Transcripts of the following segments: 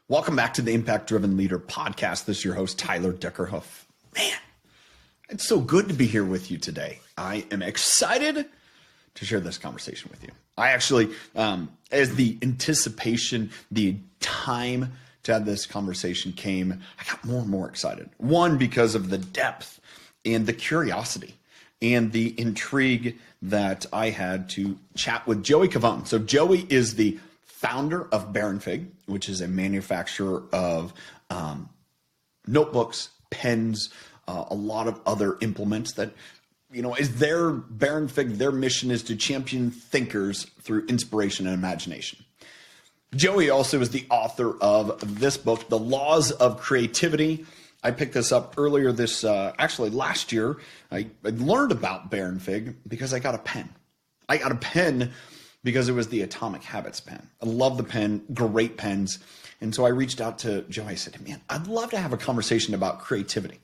Welcome back to the Impact Driven Leader podcast. This is your host, Tyler Deckerhoof. Man, it's so good to be here with you today. I am excited to share this conversation with you. I actually, as the anticipation, the time to have this conversation came, I got more and more excited. One, because of the depth and the curiosity and the intrigue that I had to chat with Joey Cofone. So Joey is the founder of Bear and Fig, which is a manufacturer of notebooks, pens, a lot of other implements that, is their Bear and Fig. Their mission is to champion thinkers through inspiration and imagination. Joey also is the author of this book, The Laws of Creativity. I picked this up earlier actually last year. I learned about Bear and Fig because I got a pen. I got a pen because it was the Atomic Habits pen. I love the pen, great pens. And so I reached out to Joey. I said, man, I'd love to have a conversation about creativity.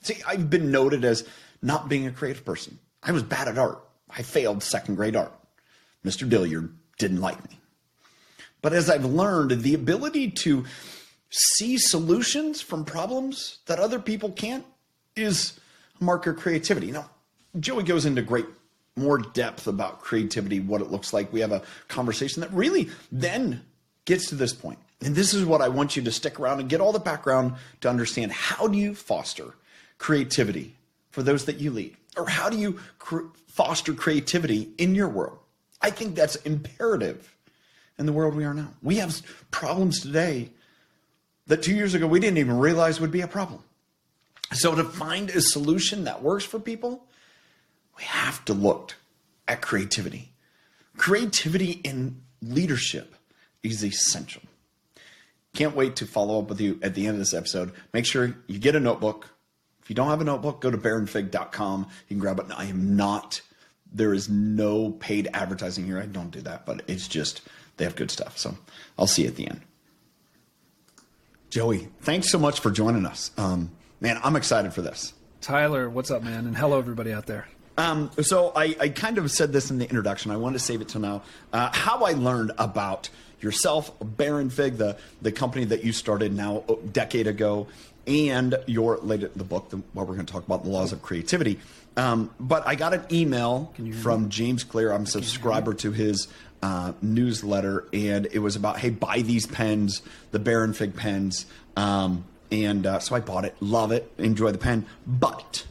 See, I've been noted as not being a creative person. I was bad at art. I failed second grade art. Mr. Dilliard didn't like me. But as I've learned, the ability to see solutions from problems that other people can't is a mark of creativity. Now, Joey goes into more depth about creativity, what it looks like. We have a conversation that really then gets to this point. And this is what I want you to stick around and get all the background to understand. How do you foster creativity for those that you lead? Or how do you foster creativity in your world? I think that's imperative in the world we are now. We have problems today that 2 years ago we didn't even realize would be a problem. So to find a solution that works for people, we have to look at creativity. Creativity in leadership is essential. Can't wait to follow up with you at the end of this episode. Make sure you get a notebook. If you don't have a notebook, go to bearandfig.com. You can grab it. There is no paid advertising here. I don't do that, but it's just, they have good stuff. So I'll see you at the end. Joey, thanks so much for joining us. Man, I'm excited for this. Tyler, what's up, man? And hello, everybody out there. So I kind of said this in the introduction. I wanted to save it till now. How I learned about yourself, Bear and Fig, the company that you started now a decade ago, and the book, what we're going to talk about, The Laws of Creativity. But I got an email from James Clear. I'm a subscriber to his newsletter, and it was about, hey, buy these pens, the Bear and Fig pens. So I bought it, love it, enjoy the pen. But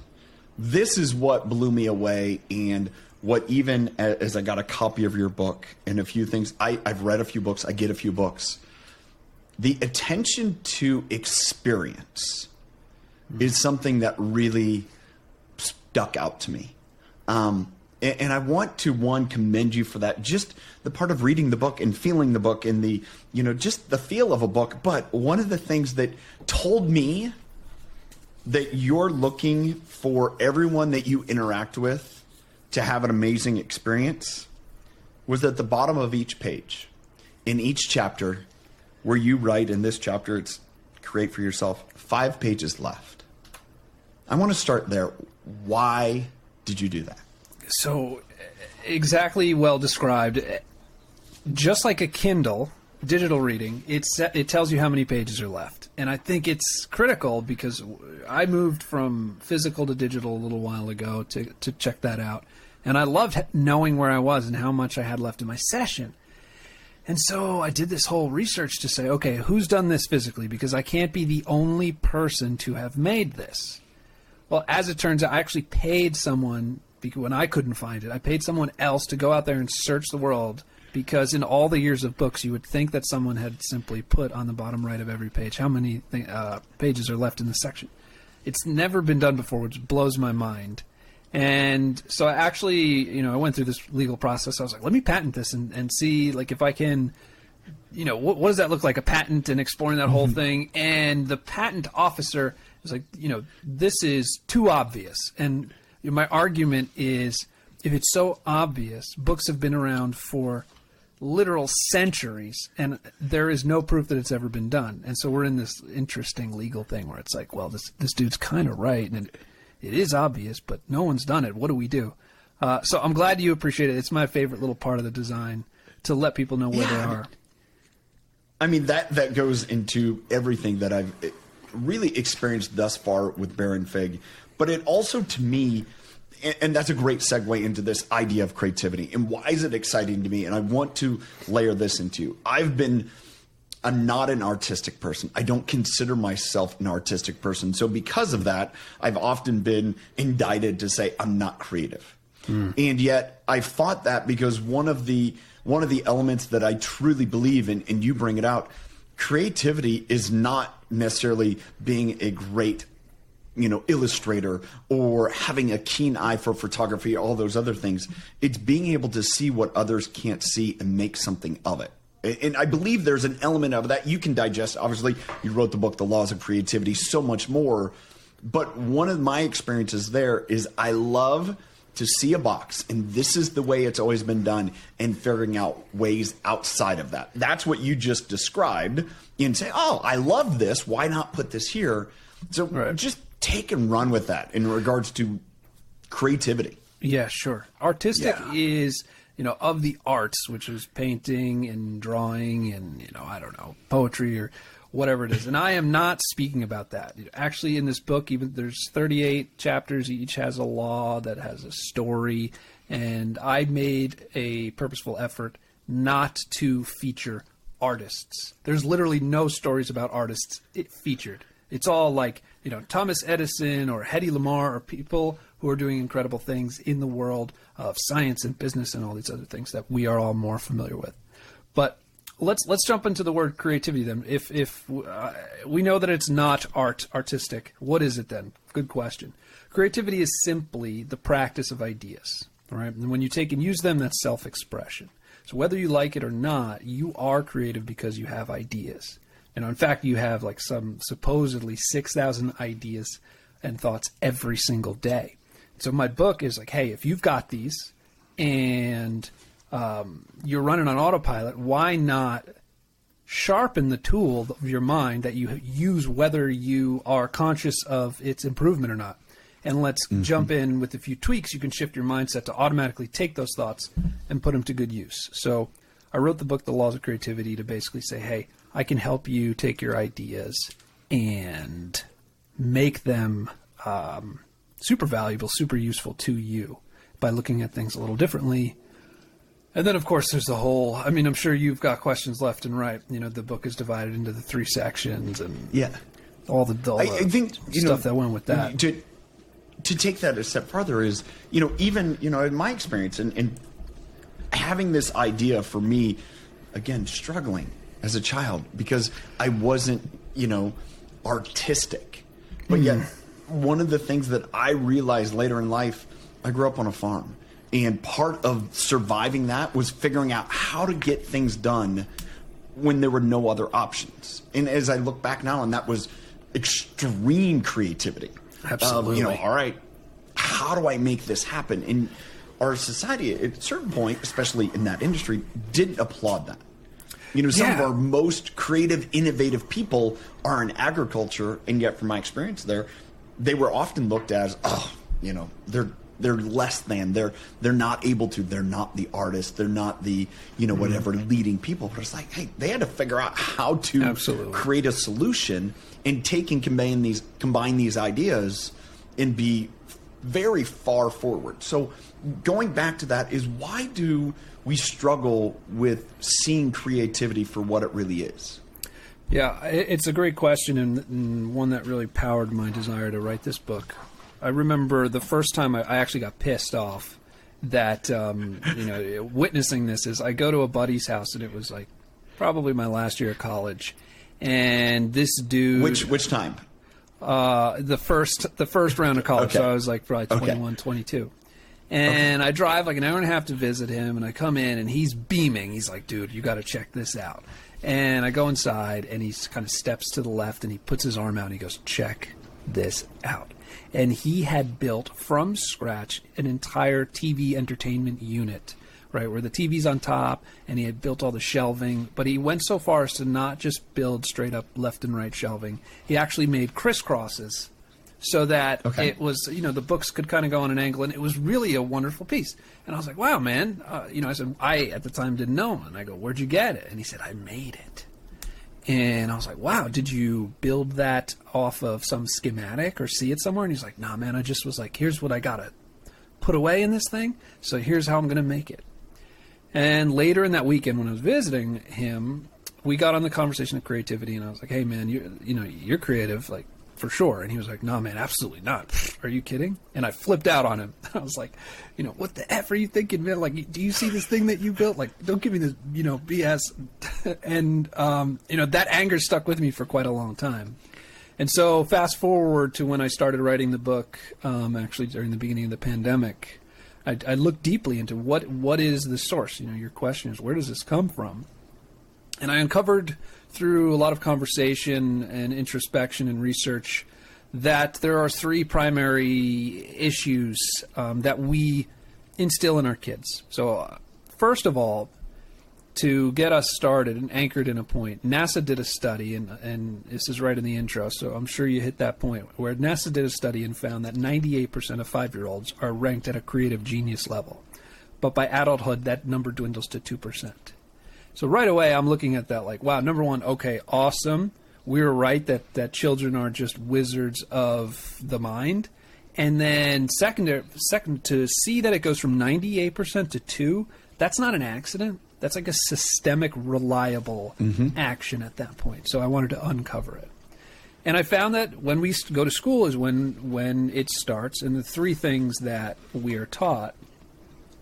this is what blew me away, and what, even as I got a copy of your book and a few things, I've read a few books, I get a few books. The attention to experience is something that really stuck out to me. And I want to, commend you for that. Just the part of reading the book and feeling the book and just the feel of a book. But one of the things that told me that you're looking for everyone that you interact with to have an amazing experience was at the bottom of each page, in each chapter, where you write, in this chapter, it's create for yourself, 5 pages left. I want to start there. Why did you do that? So, exactly well described. Just like a Kindle, digital reading, it tells you how many pages are left. And I think it's critical because I moved from physical to digital a little while ago to check that out. And I loved knowing where I was and how much I had left in my session. And so I did this whole research to say, okay, who's done this physically? Because I can't be the only person to have made this. Well, as it turns out, I actually paid someone, because when I couldn't find it, I paid someone else to go out there and search the world, because in all the years of books, you would think that someone had simply put on the bottom right of every page how many pages are left in the section. It's never been done before, which blows my mind. And so I actually, I went through this legal process. I was like, let me patent this and see, like, if I can, what does that look like, a patent, and exploring that whole thing. And the patent officer was like, this is too obvious. And my argument is, if it's so obvious, books have been around for literal centuries, and there is no proof that it's ever been done. And so we're in this interesting legal thing where it's like, well, this dude's kind of right, and it is obvious, but no one's done it. What do we do? So I'm glad you appreciate it. It's my favorite little part of the design, to let people know where they are. I mean, that goes into everything that I've really experienced thus far with Baron Fig. But it also, to me, and that's a great segue into this idea of creativity. And why is it exciting to me? And I want to layer this into you. I'm not an artistic person. I don't consider myself an artistic person. So because of that, I've often been indicted to say I'm not creative. And yet I fought that because one of the elements that I truly believe in, and you bring it out, creativity is not necessarily being a great, illustrator or having a keen eye for photography, all those other things. It's being able to see what others can't see and make something of it. And I believe there's an element of that you can digest. Obviously, you wrote the book, The Laws of Creativity, so much more. But one of my experiences there is I love to see a box, and this is the way it's always been done, and figuring out ways outside of that. That's what you just described, and say, oh, I love this. Why not put this here? So just take and run with that in regards to creativity. Yeah, sure. Artistic is, of the arts, which is painting and drawing and, I don't know, poetry or whatever it is. And I am not speaking about that. Actually, in this book, even there's 38 chapters. Each has a law that has a story. And I made a purposeful effort not to feature artists. There's literally no stories about artists featured. It's all like, Thomas Edison or Hedy Lamarr or people who are doing incredible things in the world of science and business and all these other things that we are all more familiar with. But let's jump into the word creativity then. If we know that it's not artistic, what is it then? Good question. Creativity is simply the practice of ideas, all right? And when you take and use them, that's self-expression. So whether you like it or not, you are creative because you have ideas. In fact, you have like some supposedly 6,000 ideas and thoughts every single day. So my book is like, hey, if you've got these and you're running on autopilot, why not sharpen the tool of your mind that you use whether you are conscious of its improvement or not? And let's jump in with a few tweaks. You can shift your mindset to automatically take those thoughts and put them to good use. So I wrote the book, The Laws of Creativity, to basically say, hey, I can help you take your ideas and make them super valuable, super useful to you by looking at things a little differently. And then, of course, there's the whole, I'm sure you've got questions left and right. The book is divided into the 3 sections and all the I think, stuff that went with that. To take that a step further is, even, in my experience and having this idea for me, again, struggling as a child because I wasn't, artistic. But yet, one of the things that I realized later in life, I grew up on a farm. And part of surviving that was figuring out how to get things done when there were no other options. And as I look back now, and that was extreme creativity. Absolutely. All right, how do I make this happen? And our society, at a certain point, especially in that industry, didn't applaud that. Some of our most creative, innovative people are in agriculture, and yet from my experience there, they were often looked at as, they're less than, they're not able to, they're not the artist, they're not the, whatever leading people. But it's like, hey, they had to figure out how to create a solution and take and combine these ideas and be very far forward. So going back to that is, why do we struggle with seeing creativity for what it really is? Yeah, it's a great question, and one that really powered my desire to write this book. I remember the first time I actually got pissed off that, witnessing this is I go to a buddy's house, and it was like probably my last year of college, and this dude... Which time? The first round of college, so I was like probably 21, 22. And I drive like an hour and a half to visit him, and I come in, and he's beaming. He's like, dude, you got to check this out. And I go inside, and he kind of steps to the left, and he puts his arm out, and he goes, check this out. And he had built from scratch an entire TV entertainment unit, right, where the TV's on top, and he had built all the shelving. But he went so far as to not just build straight up left and right shelving. He actually made crisscrosses so that it was, the books could kind of go on an angle, and it was really a wonderful piece. And I was like, wow, man. I said, I at the time didn't know. And I go, where'd you get it? And he said, I made it. And I was like, wow, did you build that off of some schematic or see it somewhere? And he's like, nah, man, I just was like, here's what I got to put away in this thing. So here's how I'm going to make it. And later in that weekend when I was visiting him, we got on the conversation of creativity, and I was like, hey, man, you're creative, like, for sure. And he was like, no, man, absolutely not. Are you kidding? And I flipped out on him. I was like, what the F are you thinking, man? Like, do you see this thing that you built? Like, don't give me this, BS. And, that anger stuck with me for quite a long time. And so fast forward to when I started writing the book, actually during the beginning of the pandemic, I looked deeply into what is the source. Your question is, where does this come from? And I uncovered through a lot of conversation and introspection and research that there are three primary issues that we instill in our kids. So first of all, to get us started and anchored in a point, NASA did a study, and this is right in the intro, so I'm sure you hit that point, where NASA did a study and found that 98% of 5-year-olds are ranked at a creative genius level. But by adulthood, that number dwindles to 2%. So right away, I'm looking at that like, wow, number one, okay, awesome. We were right that children are just wizards of the mind. And then second, to see that it goes from 98% to 2%, that's not an accident. That's like a systemic, reliable action at that point. So I wanted to uncover it. And I found that when we go to school is when it starts. And the three things that we are taught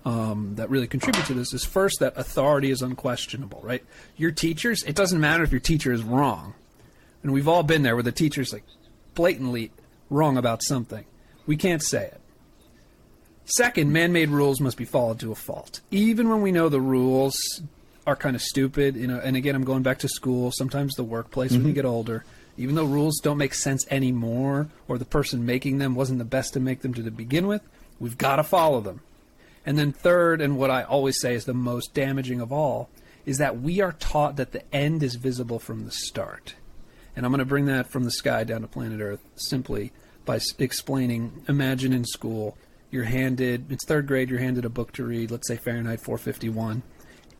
that really contribute to this is first, that authority is unquestionable, right? Your teachers, it doesn't matter if your teacher is wrong. And we've all been there where the teacher's like blatantly wrong about something. We can't say it. Second, man-made rules must be followed to a fault. Even when we know the rules are kind of stupid, and again, I'm going back to school, sometimes the workplace when you get older, even though rules don't make sense anymore, or the person making them wasn't the best to make them to begin with, we've got to follow them. And then third, and what I always say is the most damaging of all, is that we are taught that the end is visible from the start. And I'm going to bring that from the sky down to planet Earth simply by explaining, imagine in school, it's third grade, you're handed a book to read, let's say Fahrenheit 451,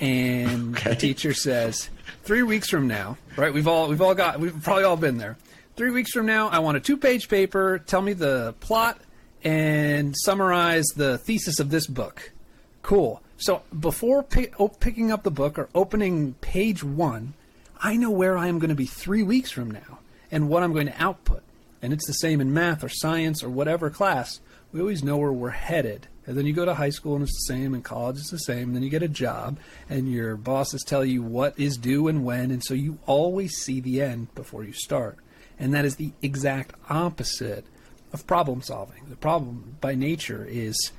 and the teacher says, 3 weeks from now, right, we've probably all been there, 3 weeks from now, I want a 2-page paper, tell me the plot, and summarize the thesis of this book. Cool. So before picking up the book or opening page 1, I know where I am going to be 3 weeks from now and what I'm going to output. And it's the same in math or science or whatever class. We always know where we're headed. And then you go to high school and it's the same, and college is the same, and then you get a job and your bosses tell you what is due and when, and so you always see the end before you start. And that is the exact opposite of problem solving. The problem by nature is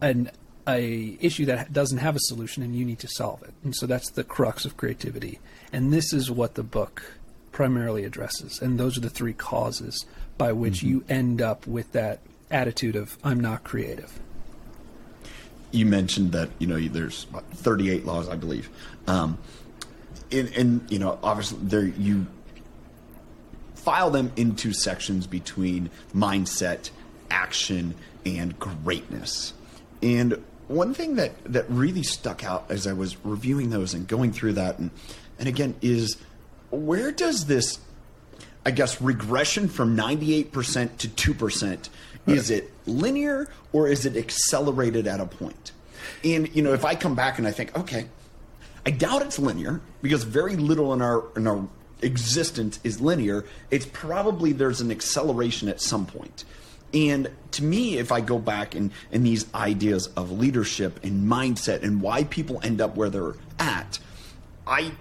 a issue that doesn't have a solution and you need to solve it. And so that's the crux of creativity. And this is what the book primarily addresses. And those are the three causes by which you end up with that attitude of I'm not creative. You mentioned that there's 38 laws, I believe, and obviously there you file them into sections between mindset, action, and greatness. And one thing that really stuck out as I was reviewing those and going through that, and again, is where does this, I guess, regression from 98% to 2%, is it linear or is it accelerated at a point? And, if I come back and I think, okay, I doubt it's linear because very little in our existence is linear. It's probably there's an acceleration at some point. And to me, if I go back in these ideas of leadership and mindset and why people end up where they're at, I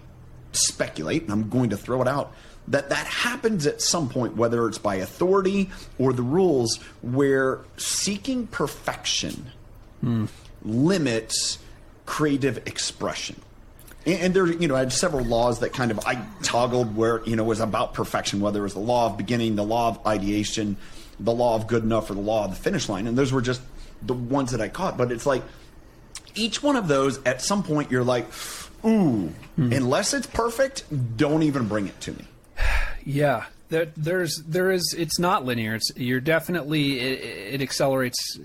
speculate, and I'm going to throw it out, that happens at some point, whether it's by authority or the rules, where seeking perfection limits creative expression. And there, I had several laws that kind of I toggled where, was about perfection, whether it was the law of beginning, the law of ideation, the law of good enough, or the law of the finish line. And those were just the ones that I caught. But it's like each one of those, at some point, you're like, ooh, unless it's perfect, don't even bring it to me. Yeah, there is. It's not linear. You're definitely. It accelerates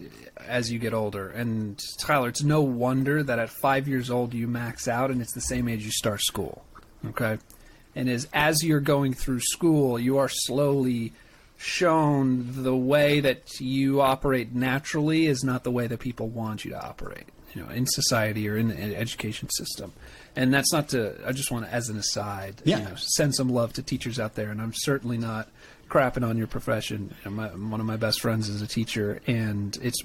as you get older. And Tyler, it's no wonder that at 5 years old you max out, and it's the same age you start school. Okay, And as you're going through school, you are slowly shown the way that you operate naturally is not the way that people want you to operate, in society or in the education system. And that's not to, I just want to, as an aside, send some love to teachers out there. And I'm certainly not crapping on your profession. One of my best friends is a teacher, and it's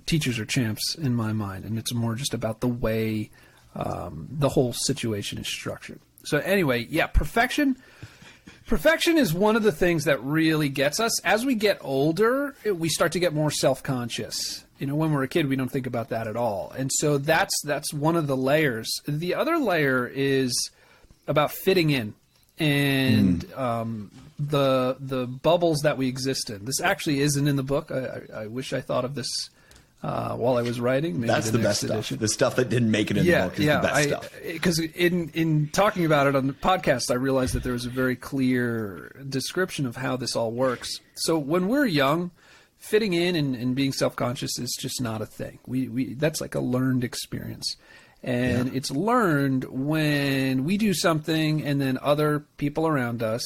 teachers are champs in my mind. And it's more just about the way the whole situation is structured. So anyway, perfection is one of the things that really gets us. As we get older, we start to get more self-conscious. When we're a kid, we don't think about that at all. And so that's one of the layers. The other layer is about fitting in and the bubbles that we exist in. This actually isn't in the book. I wish I thought of this while I was writing. Maybe that's the best edition. Stuff. The stuff that didn't make it in the book is the best stuff. Because in talking about it on the podcast, I realized that there was a very clear description of how this all works. So when we're young, fitting in and being self-conscious is just not a thing. We that's like a learned experience. And it's learned when we do something and then other people around us,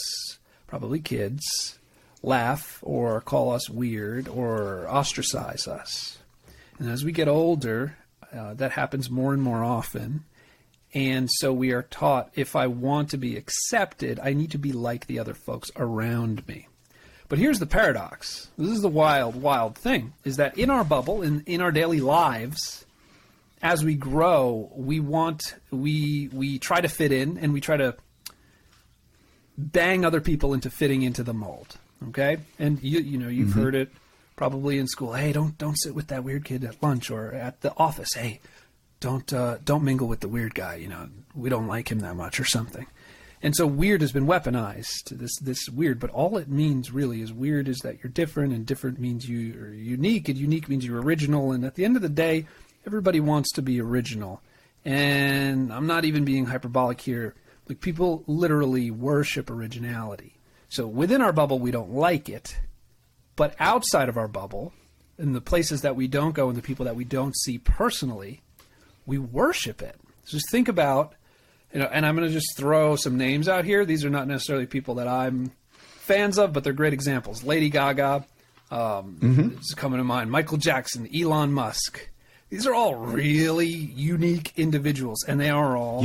probably kids, laugh or call us weird or ostracize us. And as we get older, that happens more and more often. And so we are taught, if I want to be accepted, I need to be like the other folks around me. But here's the paradox. This is the wild, wild thing, is that in our bubble, in our daily lives, as we grow, we try to fit in, and we try to bang other people into fitting into the mold. Okay? And you've heard it probably in school. Hey, don't sit with that weird kid at lunch or at the office. Hey, don't mingle with the weird guy. We don't like him that much or something. And so weird has been weaponized, this weird, but all it means really is weird is that you're different, and different means you're unique, and unique means you're original. And at the end of the day, everybody wants to be original. And I'm not even being hyperbolic here. Like, people literally worship originality. So within our bubble, we don't like it. But outside of our bubble, in the places that we don't go and the people that we don't see personally, we worship it. So just think about, and I'm going to just throw some names out here. These are not necessarily people that I'm fans of, but they're great examples. Lady Gaga, this is coming to mind. Michael Jackson, Elon Musk. These are all really unique individuals, and they are all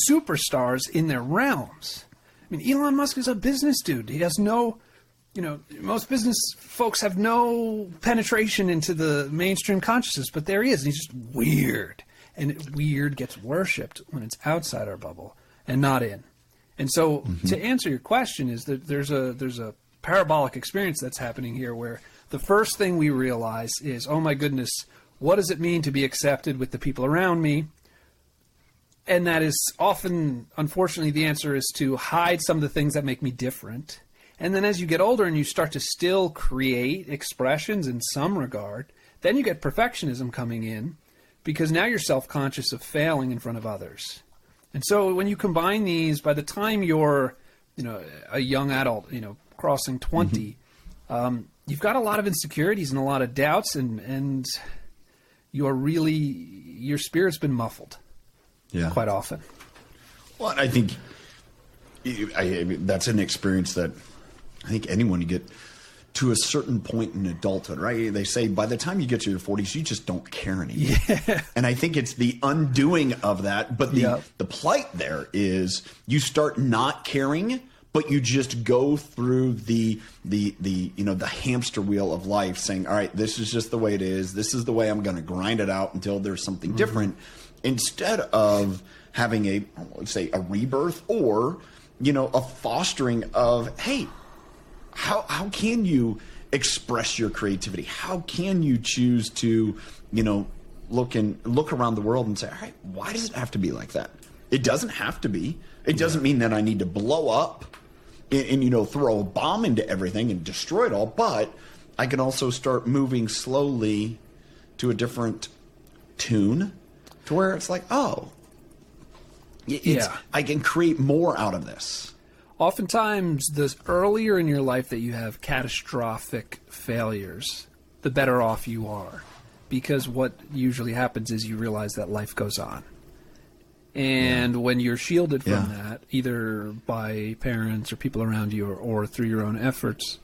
superstars in their realms. I mean, Elon Musk is a business dude. He has no, most business folks have no penetration into the mainstream consciousness, but there he is, and he's just weird. And weird gets worshipped when it's outside our bubble and not in. And so to answer your question is that there's a parabolic experience that's happening here where the first thing we realize is, oh my goodness, what does it mean to be accepted with the people around me? And that is often, unfortunately, the answer is to hide some of the things that make me different. And then as you get older and you start to still create expressions in some regard, then you get perfectionism coming in, because now you're self-conscious of failing in front of others. And so when you combine these, by the time you're, a young adult, crossing 20, you've got a lot of insecurities and a lot of doubts, and your spirit's been muffled quite often. Well, I think that's an experience that I think anyone you get to a certain point in adulthood, right? They say by the time you get to your 40s, you just don't care anymore. Yeah. And I think it's the undoing of that. But the plight there is you start not caring, but you just go through the hamster wheel of life, saying, all right, this is just the way it is. This is the way I'm going to grind it out until there's something different, instead of having let's say a rebirth or, a fostering of, hey, how can you express your creativity? How can you choose to, look around the world and say, all right, why does it have to be like that? It doesn't have to be. It doesn't mean that I need to blow up and throw a bomb into everything and destroy it all. But I can also start moving slowly to a different tune, to where it's like, I can create more out of this. Oftentimes, the earlier in your life that you have catastrophic failures, the better off you are. Because what usually happens is you realize that life goes on. And when you're shielded from that, either by parents or people around you or through your own efforts,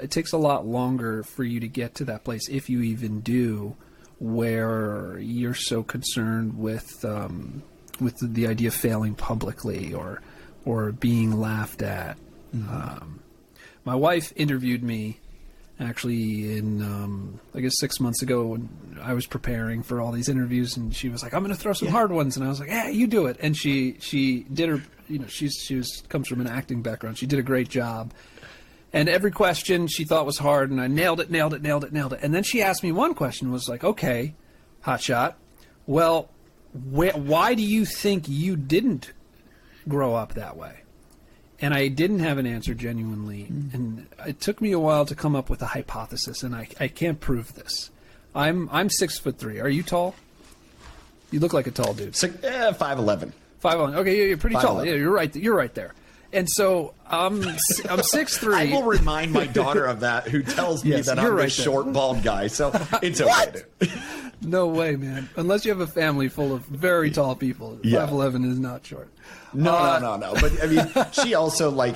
it takes a lot longer for you to get to that place, if you even do, where you're so concerned with the idea of failing publicly or being laughed at. My wife interviewed me actually in, I guess 6 months ago when I was preparing for all these interviews, and she was like, I'm going to throw some hard ones. And I was like, yeah, you do it. And she did her, comes from an acting background. She did a great job. And every question she thought was hard, and I nailed it. And then she asked me one question, was like, okay, hotshot, well, why do you think you didn't grow up that way? And I didn't have an answer genuinely. And it took me a while to come up with a hypothesis, and I can't prove this. I'm 6'3". Are you tall? You look like a tall dude. 5'11". 5'11". Okay, you're pretty tall. Yeah, you're right there. And so I'm 6'3". I will remind my daughter of that, who tells me that I'm a short, bald guy. So it's okay. No way, man. Unless you have a family full of very tall people. 5'11" is not short. No. But I mean, she also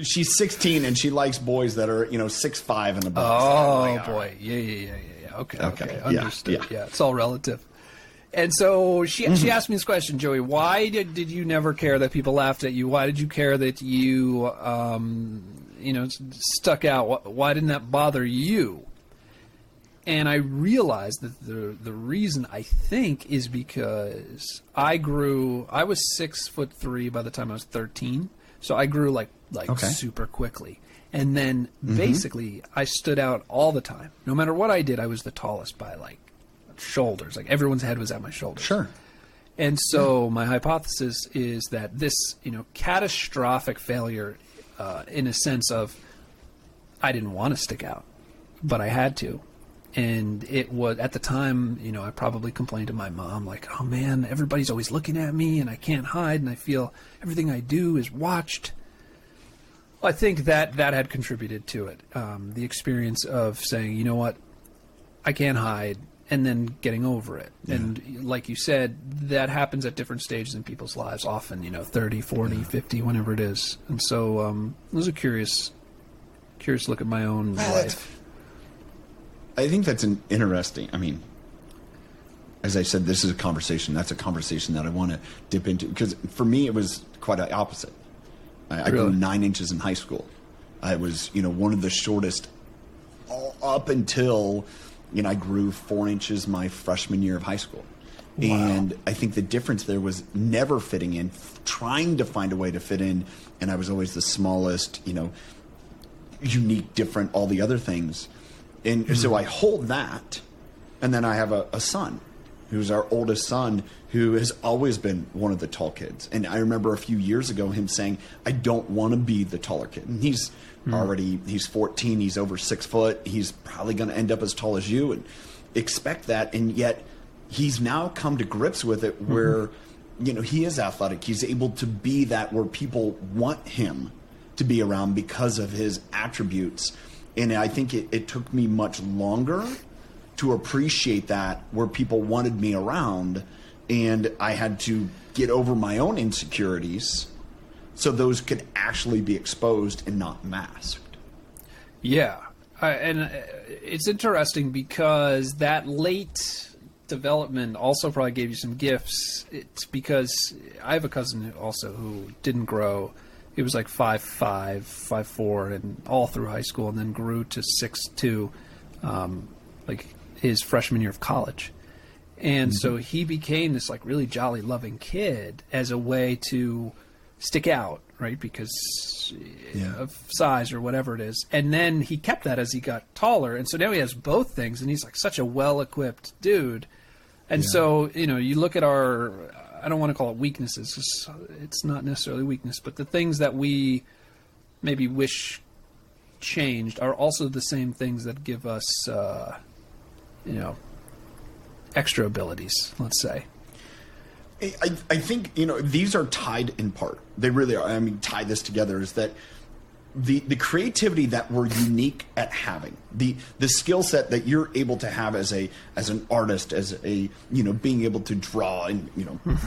she's 16 and she likes boys that are 6'5" and above. Oh boy, yeah. Okay. Understood. Yeah, it's all relative. And so she asked me this question, Joey. Why did you never care that people laughed at you? Why did you care that you stuck out? Why didn't that bother you? And I realized that the reason, I think, is because I was 6'3" by the time I was 13. So I grew super quickly. And then basically I stood out all the time. No matter what I did, I was the tallest by shoulders. Everyone's head was at my shoulders. Sure. And so my hypothesis is that this, catastrophic failure, in a sense of, I didn't want to stick out, but I had to. And it was, at the time, I probably complained to my mom, like, oh man, everybody's always looking at me and I can't hide and I feel everything I do is watched. Well, I think that had contributed to it. The experience of saying, you know what, I can't hide, and then getting over it. Yeah. And like you said, that happens at different stages in people's lives, often, 30, 40, 50, whenever it is. And so it was a curious look at my own life. I think that's an interesting, as I said, this is a conversation. That's a conversation that I want to dip into, because for me, it was quite the opposite. I grew 9 inches in high school. I was, one of the shortest all up until, I grew 4 inches my freshman year of high school. Wow. And I think the difference there was never fitting in, trying to find a way to fit in. And I was always the smallest, unique, different, all the other things. And so I hold that, and then I have a son, who's our oldest son, who has always been one of the tall kids. And I remember a few years ago him saying, I don't want to be the taller kid. And he's 14, he's over 6 foot, he's probably going to end up as tall as you, and expect that. And yet he's now come to grips with it where, he is athletic. He's able to be that where people want him to be around because of his attributes. And I think it took me much longer to appreciate that, where people wanted me around, and I had to get over my own insecurities so those could actually be exposed and not masked. Yeah. And it's interesting because that late development also probably gave you some gifts. It's because I have a cousin also who didn't grow. He was 5'5", 5'4", and all through high school, and then grew to 6'2", his freshman year of college. And so he became this really jolly, loving kid as a way to stick out, right? Because of size or whatever it is. And then he kept that as he got taller, and so now he has both things, and he's such a well-equipped dude. And so you look at our, I don't want to call it weaknesses, 'cause it's not necessarily weakness, but the things that we maybe wish changed are also the same things that give us, extra abilities, let's say. I think, these are tied in part. They really are. Tie this together is that the creativity that we're unique at having, the skill set that you're able to have as an artist, as a, being able to draw, and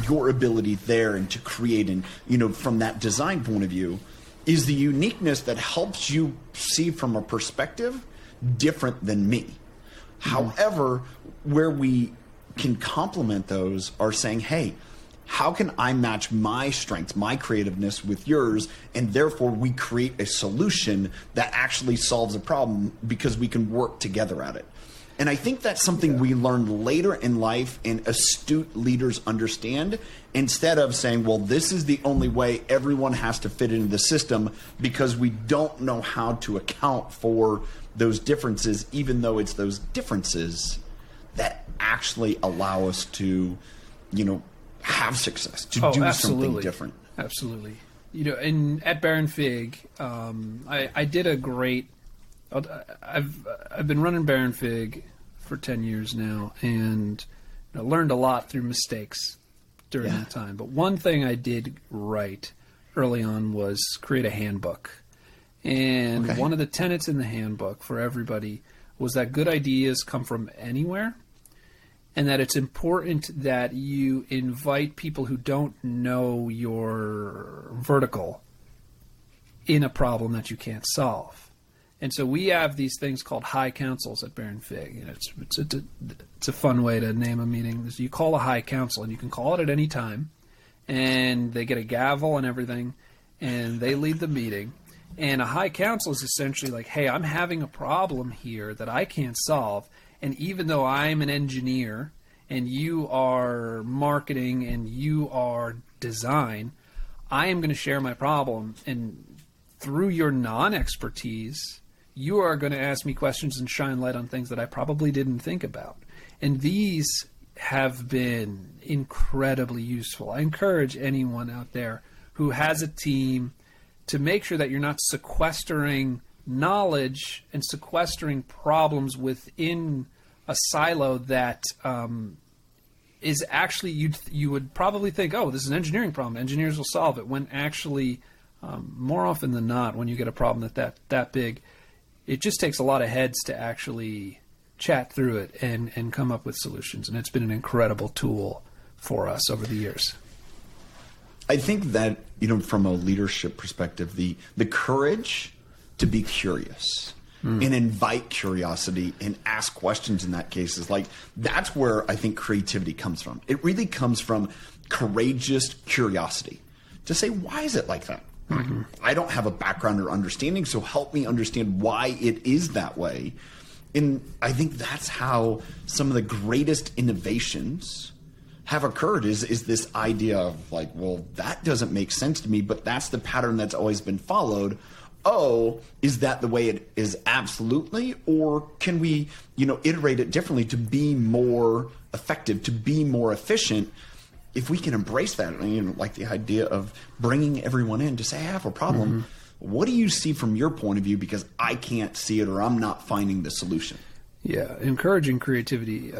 your ability there and to create, and from that design point of view, is the uniqueness that helps you see from a perspective different than me. However, where we can complement those are saying, hey, how can I match my strengths, my creativeness with yours, and therefore we create a solution that actually solves a problem because we can work together at it. And I think that's something we learn later in life and astute leaders understand, instead of saying, well, this is the only way, everyone has to fit into the system, because we don't know how to account for those differences, even though it's those differences that actually allow us to, have success, to do something different. Absolutely. At Baron Fig, I did a great. I've been running Baron Fig for 10 years now, and learned a lot through mistakes during that time. But one thing I did right early on was create a handbook. And one of the tenets in the handbook for everybody was that good ideas come from anywhere, and that it's important that you invite people who don't know your vertical in a problem that you can't solve. And so we have these things called high councils at Baron Fig. It's a fun way to name a meeting. You call a high council, and you can call it at any time, and they get a gavel and everything, and they lead the meeting. And a high council is essentially like, hey, I'm having a problem here that I can't solve. And even though I'm an engineer and you are marketing and you are design, I am going to share my problem. And through your non-expertise, you are going to ask me questions and shine light on things that I probably didn't think about. And these have been incredibly useful. I encourage anyone out there who has a team to make sure that you're not sequestering knowledge and sequestering problems within a silo that is actually, you would probably think, oh, this is an engineering problem, engineers will solve it, when actually, more often than not, when you get a problem that big, it just takes a lot of heads to actually chat through it and come up with solutions. And it's been an incredible tool for us over the years. I think that, from a leadership perspective, the courage to be curious and invite curiosity and ask questions in that case is that's where I think creativity comes from. It really comes from courageous curiosity to say, why is it like that? Mm-hmm. I don't have a background or understanding, so help me understand why it is that way. And I think that's how some of the greatest innovations have occurred is this idea of well, that doesn't make sense to me, but that's the pattern that's always been followed. Oh, is that the way it is? Absolutely. Or can we, iterate it differently to be more effective, to be more efficient? If we can embrace that, like the idea of bringing everyone in to say, I have a problem. Mm-hmm. What do you see from your point of view? Because I can't see it, or I'm not finding the solution. Yeah, encouraging curiosity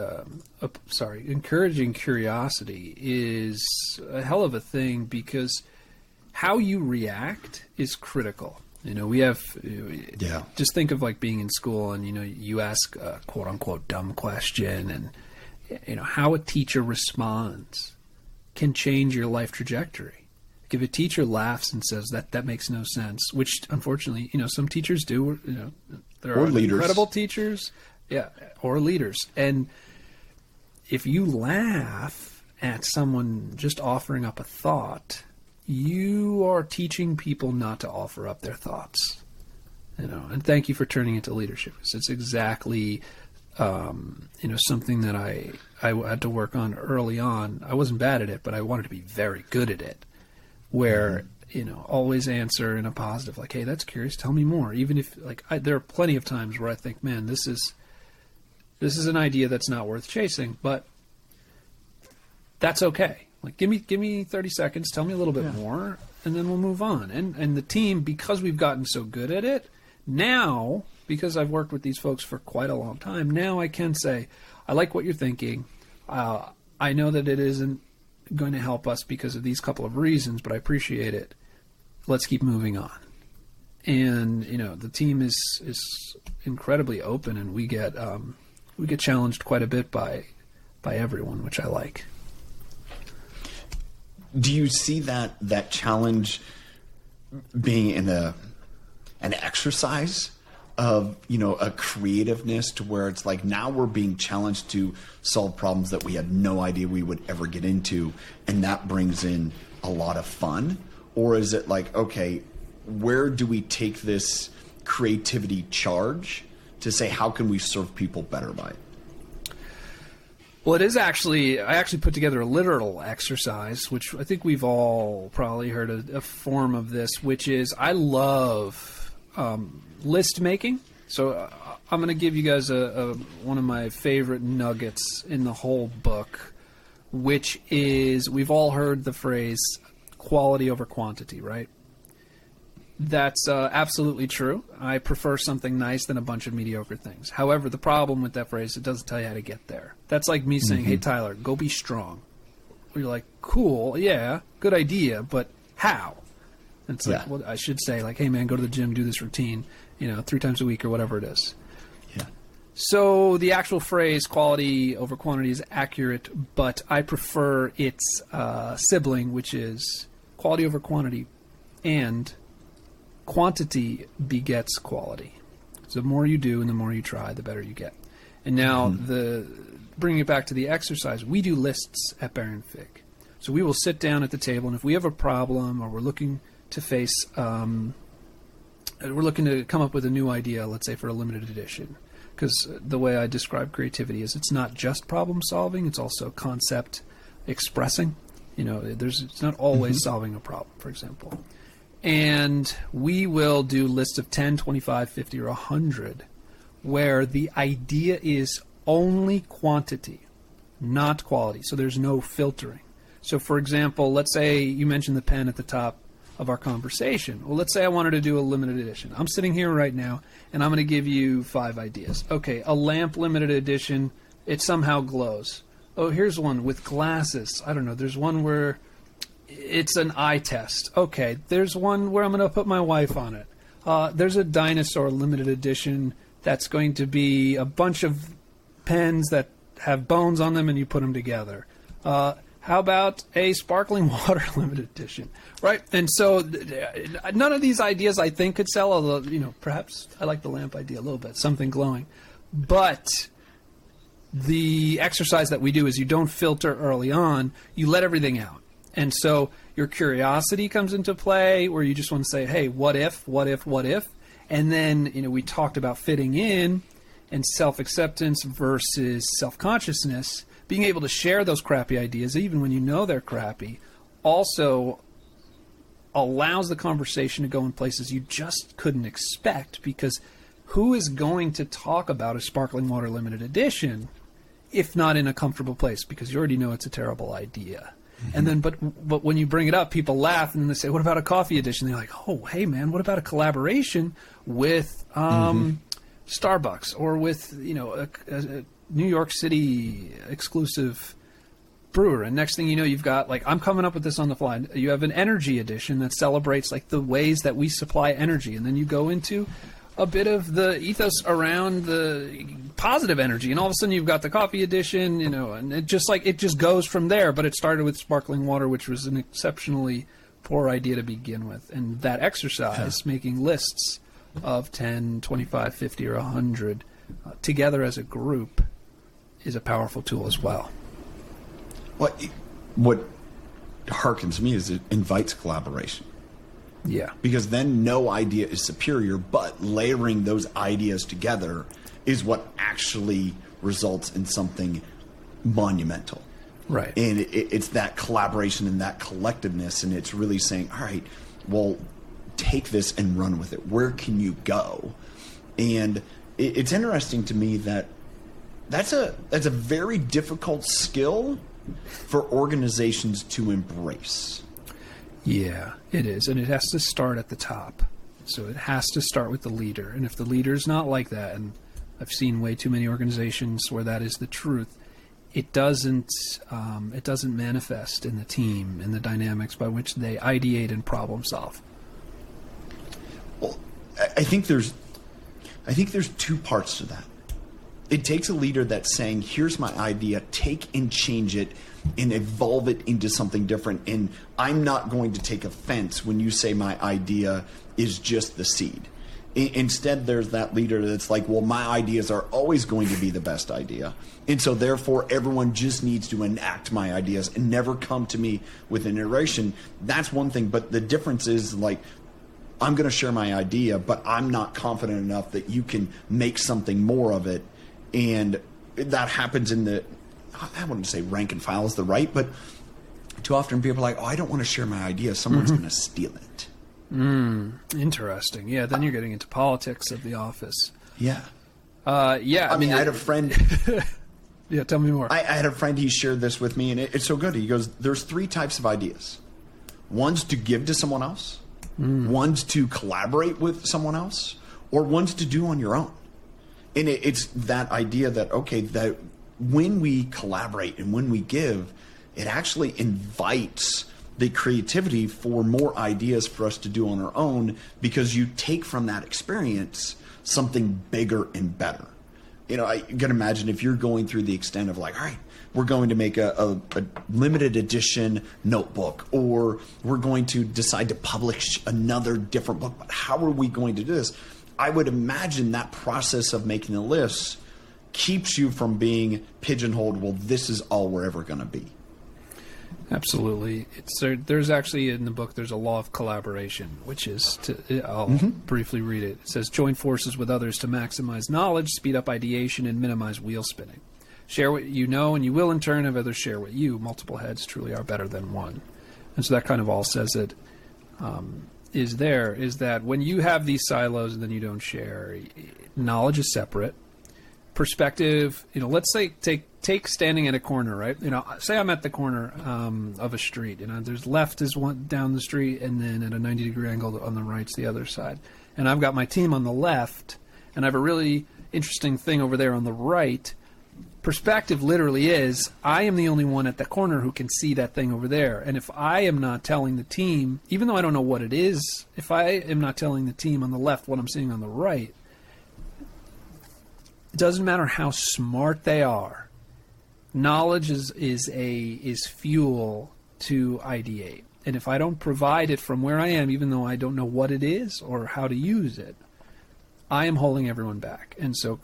is a hell of a thing, because how you react is critical. Just think of being in school and, you ask a quote unquote dumb question, and, how a teacher responds can change your life trajectory. If a teacher laughs and says that makes no sense, which unfortunately, some teachers do, there are incredible teachers. Yeah, or leaders. And if you laugh at someone just offering up a thought, you are teaching people not to offer up their thoughts. And thank you for turning it to leadership. It's exactly, something that I had to work on early on. I wasn't bad at it, but I wanted to be very good at it. Where, always answer in a positive, like, hey, that's curious, tell me more. Even if, there are plenty of times where I think, man, this is an idea that's not worth chasing, but that's okay. Give me 30 seconds, tell me a little bit more, and then we'll move on. And the team, because we've gotten so good at it, now, because I've worked with these folks for quite a long time, now I can say, I like what you're thinking. I know that it isn't going to help us because of these couple of reasons, but I appreciate it. Let's keep moving on. and the team is incredibly open, and we get challenged quite a bit by everyone, which I like. Do you see that challenge being in an exercise of a creativeness, to where it's like now we're being challenged to solve problems that we had no idea we would ever get into, and that brings in a lot of fun? Or is it like, okay, where do we take this creativity charge to say, how can we serve people better by it? Well, I actually put together a literal exercise, which I think we've all probably heard a form of this, which is I love list making. So I'm going to give you guys one of my favorite nuggets in the whole book, which is, we've all heard the phrase quality over quantity, right? That's absolutely true. I prefer something nice than a bunch of mediocre things. However, the problem with that phrase, it doesn't tell you how to get there. That's like me saying, hey, Tyler, go be strong. You're like, cool, yeah, good idea, but how? And it's like, well, I should say, like, hey, man, go to the gym, do this routine, 3 times a week or whatever it is. Yeah. So the actual phrase quality over quantity is accurate, but I prefer its sibling, which is quality over quantity, and quantity begets quality. So the more you do and the more you try, the better you get. And now, bringing it back to the exercise, we do lists at Baron Fig. So we will sit down at the table, and if we have a problem or we're looking to come up with a new idea, let's say for a limited edition, because the way I describe creativity is it's not just problem solving, it's also concept expressing. It's not always solving a problem, for example. And we will do lists of 10, 25, 50, or 100, where the idea is only quantity, not quality. So there's no filtering. So, for example, let's say you mentioned the pen at the top of our conversation. Well, let's say I wanted to do a limited edition. I'm sitting here right now, and I'm going to give you 5 ideas. Okay, a lamp limited edition, it somehow glows. Oh, here's one with glasses. I don't know. There's one where it's an eye test. Okay, there's one where I'm going to put my wife on it. There's a dinosaur limited edition that's going to be a bunch of pens that have bones on them and you put them together. How about a sparkling water limited edition, right? And so none of these ideas I think could sell, although, perhaps I like the lamp idea a little bit, something glowing. But the exercise that we do is you don't filter early on, you let everything out. And so your curiosity comes into play, where you just want to say, hey, what if? And then, we talked about fitting in and self-acceptance versus self-consciousness. Being able to share those crappy ideas, even when you know they're crappy, also allows the conversation to go in places you just couldn't expect, because who is going to talk about a sparkling water limited edition if not in a comfortable place, because you already know it's a terrible idea. And then, but when you bring it up, people laugh, and then they say, what about a coffee edition? They're like, oh, hey, man, what about a collaboration with Starbucks or with, a New York City exclusive brewer? And next thing you know, you've got, like, I'm coming up with this on the fly. You have an energy edition that celebrates, like, the ways that we supply energy. And then you go into a bit of the ethos around the positive energy, and all of a sudden you've got the coffee edition, and it just goes from there. But it started with sparkling water, which was an exceptionally poor idea to begin with. And that exercise, making lists of 10, 25, 50, or 100 together as a group, is a powerful tool as well. What harkens me is it invites collaboration. Yeah. Because then no idea is superior, but layering those ideas together is what actually results in something monumental. Right. And it's that collaboration and that collectiveness, and it's really saying, all right, well, take this and run with it. Where can you go? And it's interesting to me that that's a very difficult skill for organizations to embrace. Yeah, it is. And it has to start at the top. So it has to start with the leader. And if the leader's not like that, and I've seen way too many organizations where that is the truth, it doesn't manifest in the team, in the dynamics by which they ideate and problem solve. Well, I think there's two parts to that. It takes a leader that's saying, here's my idea, take and change it and evolve it into something different. And I'm not going to take offense when you say my idea is just the seed. Instead, there's that leader that's like, well, my ideas are always going to be the best idea. And so therefore, everyone just needs to enact my ideas and never come to me with an iteration. That's one thing. But the difference is, like, I'm going to share my idea, but I'm not confident enough that you can make something more of it. And that happens in the, I wouldn't say rank and file is the right, but too often people are like, oh, I don't want to share my idea. Someone's going to steal it. Interesting. Yeah, then you're getting into politics of the office. Yeah. Yeah. I mean, I had a friend. Yeah, tell me more. I had a friend, he shared this with me, and it's so good. He goes, there's 3 types of ideas. One's to give to someone else, one's to collaborate with someone else, or one's to do on your own. And it's that idea that, okay, that when we collaborate and when we give, it actually invites the creativity for more ideas for us to do on our own, because you take from that experience something bigger and better. You know, I can imagine if you're going through the extent of like, all right, we're going to make a limited edition notebook, or we're going to decide to publish another different book, but how are we going to do this? I would imagine that process of making the lists keeps you from being pigeonholed, well, this is all we're ever going to be. Absolutely. There's actually in the book, there's a law of collaboration, which is, I'll briefly read it. It says, join forces with others to maximize knowledge, speed up ideation, and minimize wheel spinning. Share what you know, and you will in turn have others share what you. Multiple heads truly are better than one. And so that kind of all says it. Is that when you have these silos and then you don't share, knowledge is separate. Perspective, let's say take standing at a corner, right? Say I'm at the corner of a street, there's left is one down the street, and then at a 90-degree angle on the right's the other side. And I've got my team on the left, and I have a really interesting thing over there on the right. Perspective literally is, I am the only one at the corner who can see that thing over there. And if I am not telling the team, even though I don't know what it is, if I am not telling the team on the left what I'm seeing on the right, it doesn't matter how smart they are. Knowledge is fuel to ideate. And if I don't provide it from where I am, even though I don't know what it is or how to use it, I am holding everyone back. And so,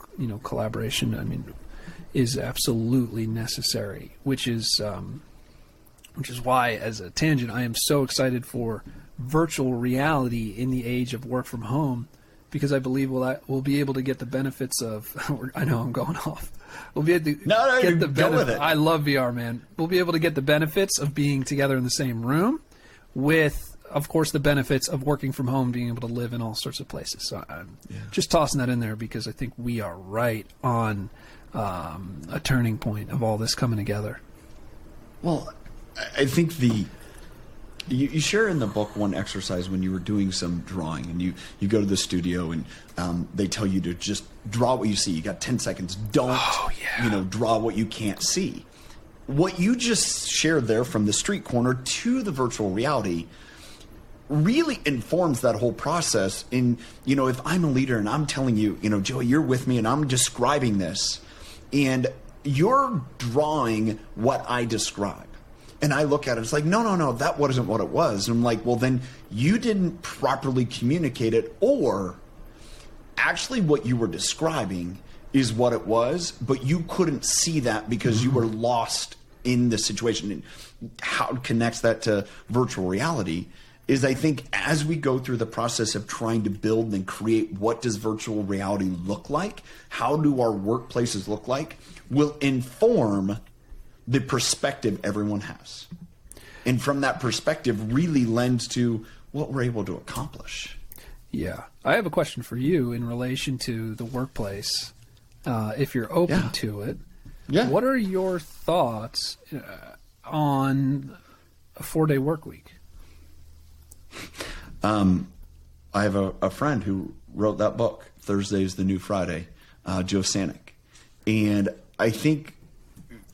collaboration, is absolutely necessary, which is why, as a tangent, I am so excited for virtual reality in the age of work from home, because I believe we'll be able to get the benefits of. I know I'm going off. We'll be able to get the benefit. With it. I love VR, man. We'll be able to get the benefits of being together in the same room, with, of course, the benefits of working from home, being able to live in all sorts of places. So I'm just tossing that in there because I think we are right on a turning point of all this coming together. Well, I think you share in the book one exercise when you were doing some drawing, and you go to the studio and they tell you to just draw what you see. You got 10 seconds. Don't draw what you can't see. What you just shared there from the street corner to the virtual reality really informs that whole process. And if I'm a leader and I'm telling you, Joey, you're with me and I'm describing this, and you're drawing what I describe. And I look at it, it's like, no, that wasn't what it was. And I'm like, well, then you didn't properly communicate it, or actually what you were describing is what it was, but you couldn't see that because you were lost in the situation. And how it connects that to virtual reality is, I think, as we go through the process of trying to build and create what does virtual reality look like, how do our workplaces look like, will inform the perspective everyone has. And from that perspective really lends to what we're able to accomplish. Yeah. I have a question for you in relation to the workplace, if you're open to it. Yeah. What are your thoughts on a 4-day work week? I have a friend who wrote that book, Thursday is the New Friday, Joe Sanic. And I think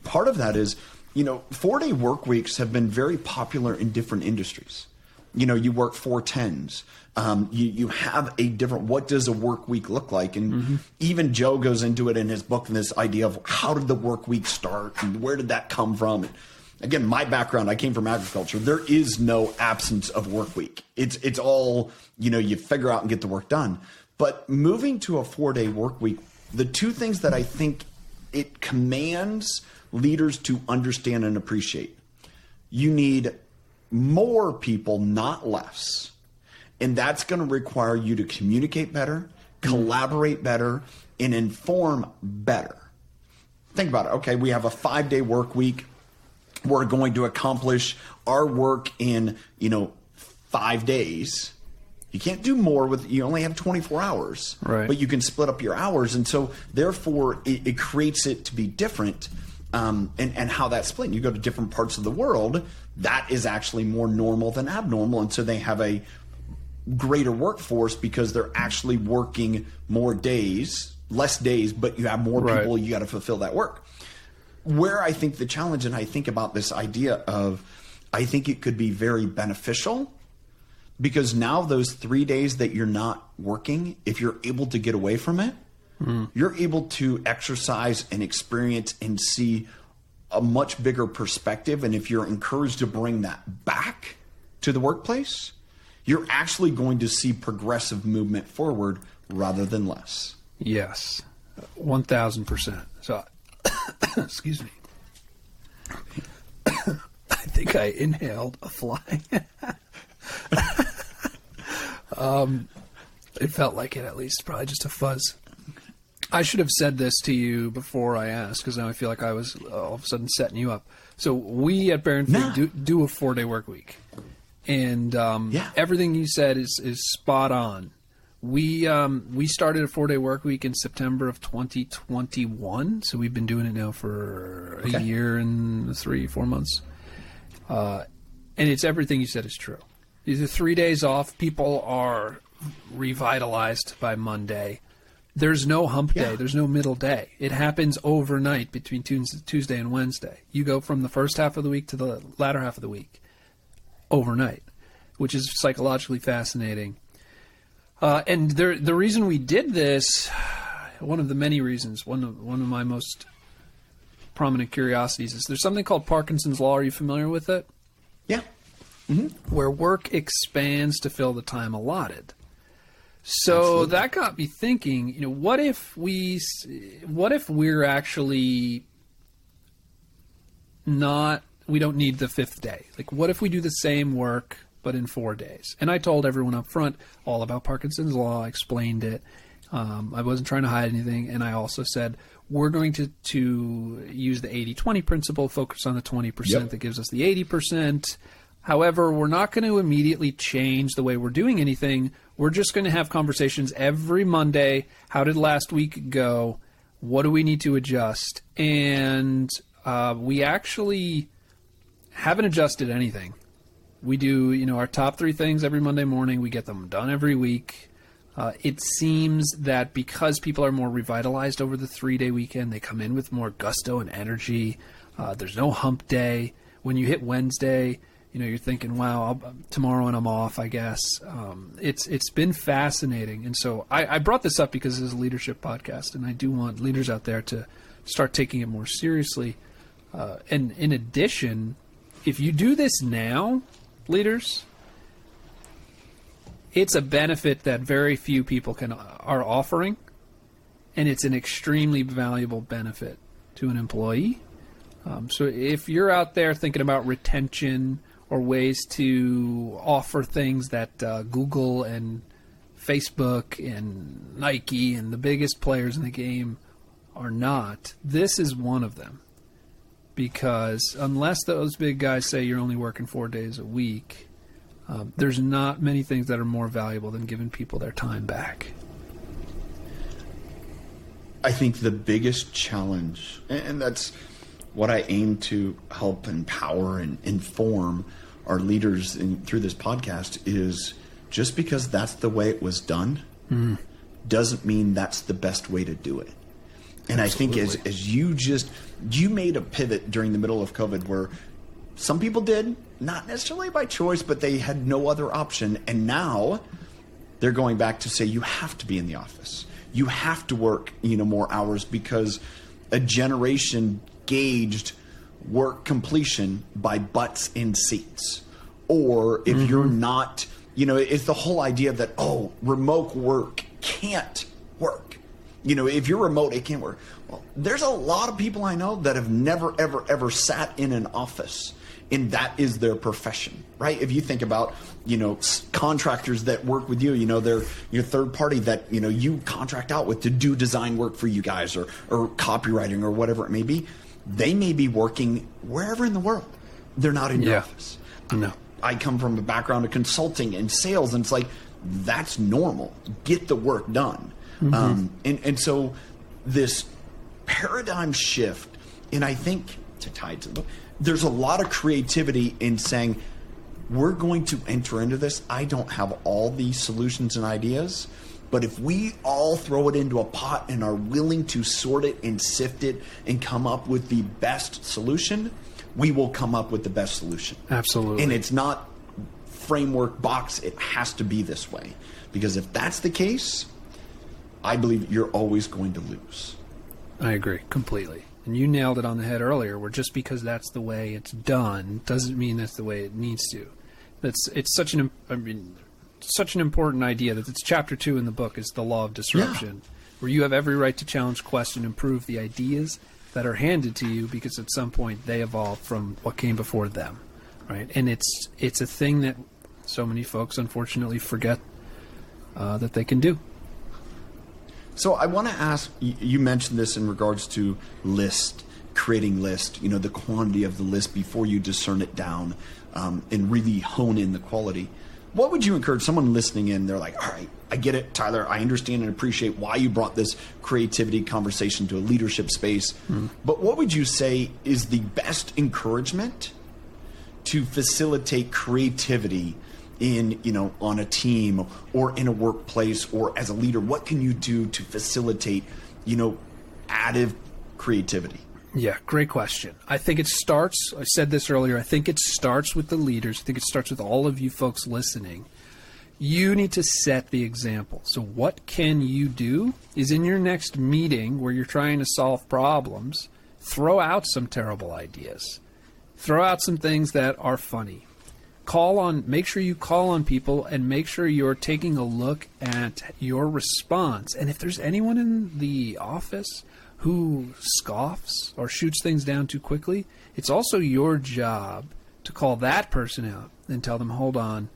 part of that is, 4-day work weeks have been very popular in different industries. you work 4 10s. You have a different, what does a work week look like? And even Joe goes into it in his book, and this idea of how did the work week start and where did that come from? And again, my background, I came from agriculture. There is no absence of work week. It's all, you figure out and get the work done. But moving to a 4-day work week, the two things that I think it commands leaders to understand and appreciate. You need more people, not less. And that's going to require you to communicate better, collaborate better, and inform better. Think about it. Okay, we have a 5-day work week. We're going to accomplish our work in, 5 days. You can't do more you only have 24 hours, right? But you can split up your hours. And so therefore it creates it to be different. And how that's split. You go to different parts of the world, that is actually more normal than abnormal. And so they have a greater workforce because they're actually working more days, less days, but you have more people, you got to fulfill that work. Where I think the challenge, and I think about this idea of, I think it could be very beneficial because now those 3 days that you're not working, if you're able to get away from it, you're able to exercise and experience and see a much bigger perspective. And if you're encouraged to bring that back to the workplace, you're actually going to see progressive movement forward rather than less. Yes, 1,000%. So, excuse me. I think I inhaled a fly. It felt like it, at least. Probably just a fuzz. I should have said this to you before I asked, because now I feel like I was all of a sudden setting you up. So we at Baron Fig do a 4-day work week. And everything you said is spot on. We started a 4-day work week in September of 2021, so we've been doing it now for a year and 3-4 months. And it's everything you said is true. These are 3 days off. People are revitalized by Monday. There's no hump day. There's no middle day. It happens overnight between Tuesday and Wednesday. You go from the first half of the week to the latter half of the week overnight, which is psychologically fascinating. And the reason we did this, one of the many reasons, one of my most prominent curiosities is there's something called Parkinson's Law. Are you familiar with it? Yeah. Where work expands to fill the time allotted. So that got me thinking, what if we're actually we don't need the 5th day? Like, what if we do the same work, but in 4 days? And I told everyone up front all about Parkinson's Law, I explained it. I wasn't trying to hide anything. And I also said, we're going to use the 80-20 principle, focus on the 20% that gives us the 80%. However, we're not going to immediately change the way we're doing anything. We're just going to have conversations every Monday. How did last week go? What do we need to adjust? And we actually haven't adjusted anything. We do, our top 3 things every Monday morning. We get them done every week. It seems that because people are more revitalized over the 3-day weekend, they come in with more gusto and energy. There's no hump day. When you hit Wednesday, you're thinking, wow, tomorrow and I'm off, I guess. It's been fascinating. And so I brought this up because this is a leadership podcast, and I do want leaders out there to start taking it more seriously. And in addition, if you do this now, leaders, it's a benefit that very few people are offering, and it's an extremely valuable benefit to an employee. So if you're out there thinking about retention or ways to offer things that Google and Facebook and Nike and the biggest players in the game are not, this is one of them. Because unless those big guys say you're only working 4 days a week, there's not many things that are more valuable than giving people their time back. I think the biggest challenge, and that's what I aim to help empower and inform our leaders through this podcast, is just because that's the way it was done doesn't mean that's the best way to do it. And absolutely. I think as you made a pivot during the middle of COVID where Some people did, not necessarily by choice, but they had no other option. And now they're going back to say you have to be in the office. You have to work, more hours, because a generation gauged work completion by butts in seats. Or if you're not, it's the whole idea that, remote work can't work. If you're remote, it can't work. Well, there's a lot of people I know that have never, ever, ever sat in an office, and that is their profession, right? If you think about, contractors that work with you, they're your third party that, you contract out with to do design work for you guys, or copywriting or whatever it may be. They may be working wherever in the world. They're not in your office. No. I come from a background of consulting and sales, and it's like, that's normal. Get the work done. And so this paradigm shift, and I think, to tie it to the book, there's a lot of creativity in saying, we're going to enter into this. I don't have all these solutions and ideas, but if we all throw it into a pot and are willing to sort it and sift it and come up with the best solution, we will come up with the best solution. Absolutely. And it's not framework box. It has to be this way. Because if that's the case, I believe you're always going to lose. I agree completely. And you nailed it on the head earlier, where just because that's the way it's done doesn't mean that's the way it needs to. It's such an important idea that it's chapter 2 in the book is the law of disruption, where you have every right to challenge, question, improve the ideas that are handed to you, because at some point they evolved from what came before them, right? And it's a thing that so many folks unfortunately forget that they can do. So I want to ask, you mentioned this in regards to creating list, the quantity of the list before you discern it down, and really hone in the quality. What would you encourage someone listening in? They're like, all right, I get it, Tyler. I understand and appreciate why you brought this creativity conversation to a leadership space. But what would you say is the best encouragement to facilitate creativity in, on a team or in a workplace or as a leader? What can you do to facilitate, additive creativity? Yeah, great question. I think it starts, I said this earlier, I think it starts with the leaders. I think it starts with all of you folks listening. You need to set the example. So what can you do is in your next meeting where you're trying to solve problems, throw out some terrible ideas. Throw out some things that are funny. Make sure you call on people and make sure you're taking a look at your response. And if there's anyone in the office who scoffs or shoots things down too quickly, it's also your job to call that person out and tell them, hold on,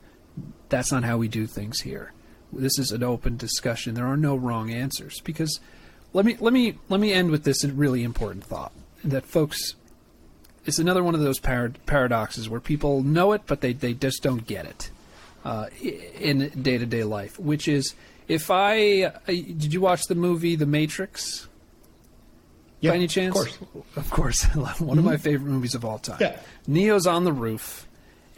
that's not how we do things here. This is an open discussion. There are no wrong answers. Because let me end with this really important thought that, folks, it's another one of those paradoxes where people know it, but they just don't get it in day-to-day life, which is, did you watch the movie The Matrix? Yeah, by any chance? Of course. One of my favorite movies of all time. Yeah. Neo's on the roof,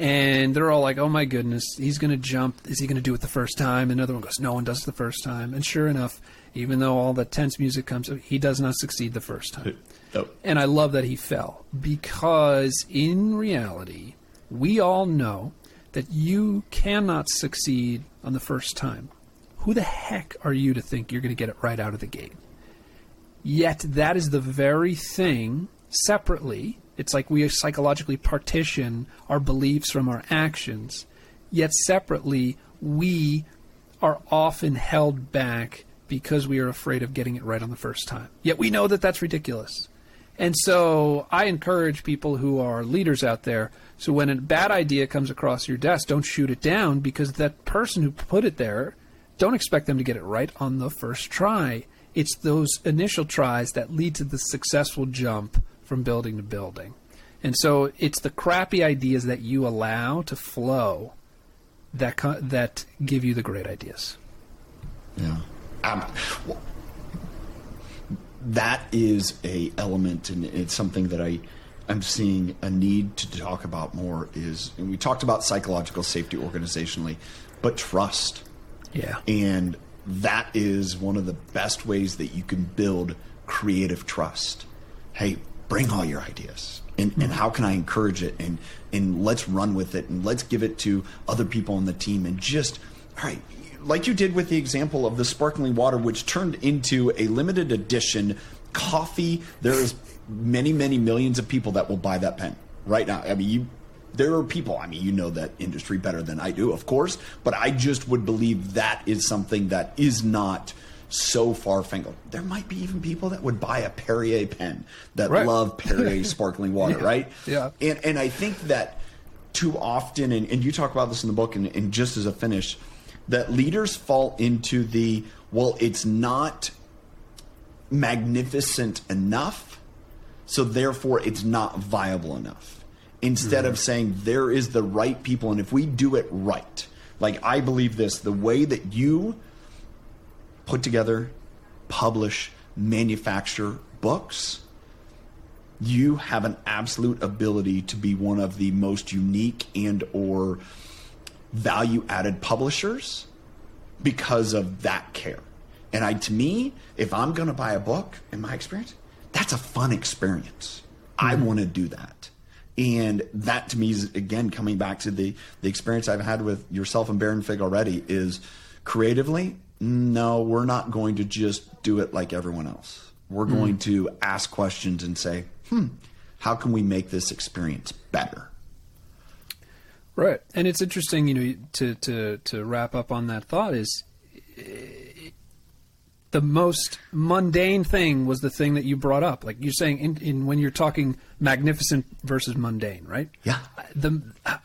and they're all like, oh my goodness, he's going to jump. Is he going to do it the first time? And another one goes, no one does it the first time. And sure enough, even though all the tense music comes, he does not succeed the first time. Nope. And I love that he fell, because in reality, we all know that you cannot succeed on the first time. Who the heck are you to think you're going to get it right out of the gate? Yet that is the very thing separately. It's like we psychologically partition our beliefs from our actions. Yet separately, we are often held back because we are afraid of getting it right on the first time. Yet we know that that's ridiculous. And so I encourage people who are leaders out there, so when a bad idea comes across your desk, don't shoot it down, because that person who put it there, don't expect them to get it right on the first try. It's those initial tries that lead to the successful jump from building to building. And so it's the crappy ideas that you allow to flow that give you the great ideas. Yeah. That is a element, and it's something that I'm seeing a need to talk about more is, and we talked about psychological safety organizationally, but trust. Yeah. And that is one of the best ways that you can build creative trust. Hey, bring all your ideas. And how can I encourage it? And let's run with it, and let's give it to other people on the team. And just, all right, like you did with the example of the sparkling water, which turned into a limited edition coffee. There's many, many millions of people that will buy that pen right now. I mean, there are people, I mean, you know that industry better than I do, of course, but I just would believe that is something that is not so far-fingered. There might be even people that would buy a Perrier pen that love Perrier sparkling water, right? Yeah. And I think that too often, and you talk about this in the book, and just as a finish, that leaders fall into the, well, it's not magnificent enough, so therefore it's not viable enough. Instead of saying there is the right people, and if we do it right, like I believe this, the way that you put together, publish, manufacture books, you have an absolute ability to be one of the most unique and or value-added publishers because of that care. And to me, if I'm going to buy a book, in my experience, that's a fun experience. I want to do that. And that to me is, again, coming back to the experience I've had with yourself and Baron Fig already, is creatively, no, we're not going to just do it like everyone else. We're going to ask questions and say, how can we make this experience better? Right. And it's interesting, you know, to wrap up on that thought is the most mundane thing was the thing that you brought up. Like you're saying in when you're talking magnificent versus mundane, right? Yeah.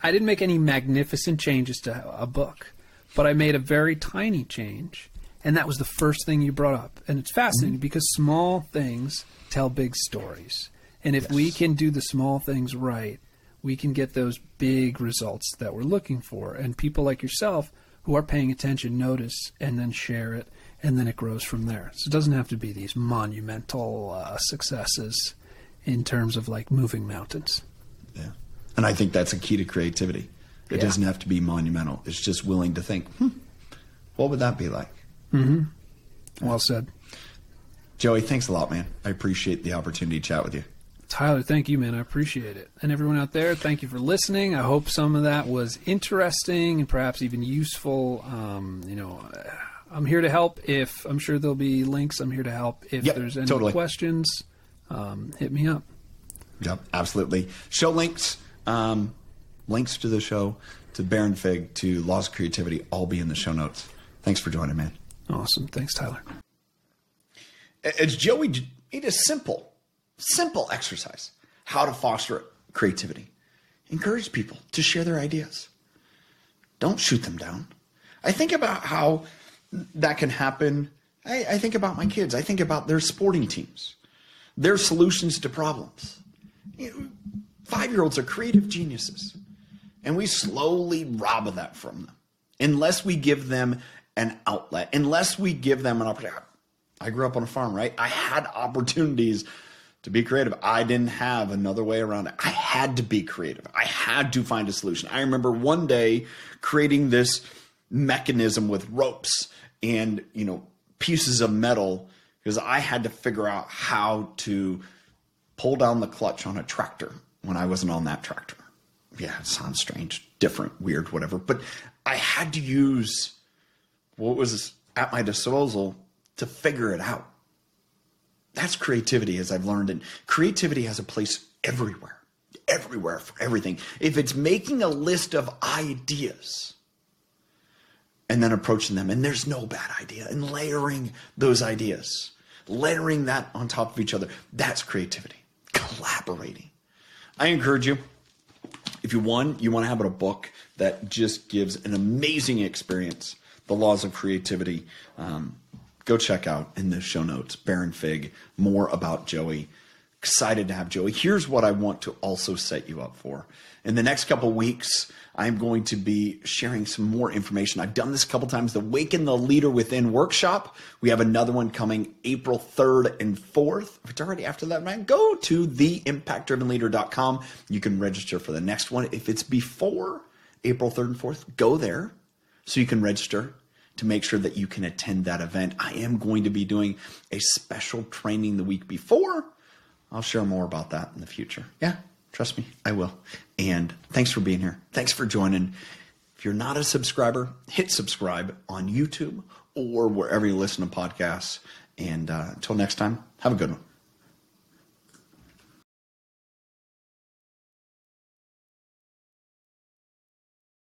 I didn't make any magnificent changes to a book, but I made a very tiny change, and that was the first thing you brought up. And it's fascinating because small things tell big stories. And if we can do the small things right, we can get those big results that we're looking for. And people like yourself who are paying attention notice and then share it, and then it grows from there. So it doesn't have to be these monumental successes in terms of like moving mountains. Yeah. And I think that's a key to creativity. It doesn't have to be monumental. It's just willing to think, what would that be like? Well said. Joey, thanks a lot, man. I appreciate the opportunity to chat with you. Tyler, thank you, man. I appreciate it. And everyone out there, thank you for listening. I hope some of that was interesting and perhaps even useful. You know, I'm here to help. If I'm sure there'll be links, I'm here to help. If there's any questions, hit me up. Yep, absolutely. Show links, links to the show, to Baron Fig, to Laws of Creativity, all be in the show notes. Thanks for joining, man. Awesome. Thanks, Tyler. As Joey made a simple exercise, how to foster creativity. Encourage people to share their ideas. Don't shoot them down. I think about how that can happen. I think about my kids. I think about their sporting teams, their solutions to problems. You know, 5-year-olds are creative geniuses, and we slowly rob that from them unless we give them an outlet, unless we give them an opportunity. I grew up on a farm, right? I had opportunities to be creative. I didn't have another way around it. I had to be creative. I had to find a solution. I remember one day creating this mechanism with ropes and, you know, pieces of metal because I had to figure out how to pull down the clutch on a tractor when I wasn't on that tractor. Yeah, it sounds strange, different, weird, whatever. But I had to use what was at my disposal to figure it out. That's creativity, as I've learned. And creativity has a place everywhere for everything. If it's making a list of ideas and then approaching them, and there's no bad idea, and layering those ideas, layering that on top of each other, that's creativity. Collaborating. I encourage you, if you want to have a book that just gives an amazing experience, The Laws of Creativity, go check out in the show notes, Baron Fig, more about Joey. Excited to have Joey. Here's what I want to also set you up for. In the next couple weeks, I'm going to be sharing some more information. I've done this a couple times. The Waken the Leader Within workshop. We have another one coming April 3rd and 4th. If it's already after that, man, go to theimpactdrivenleader.com. You can register for the next one. If it's before April 3rd and 4th, go there so you can register to make sure that you can attend that event. I am going to be doing a special training the week before I'll share more about that in the future. Yeah, trust me, I will. And thanks for being here. Thanks for joining. If you're not a subscriber, hit subscribe on YouTube or wherever you listen to podcasts. And until next time, have a good one.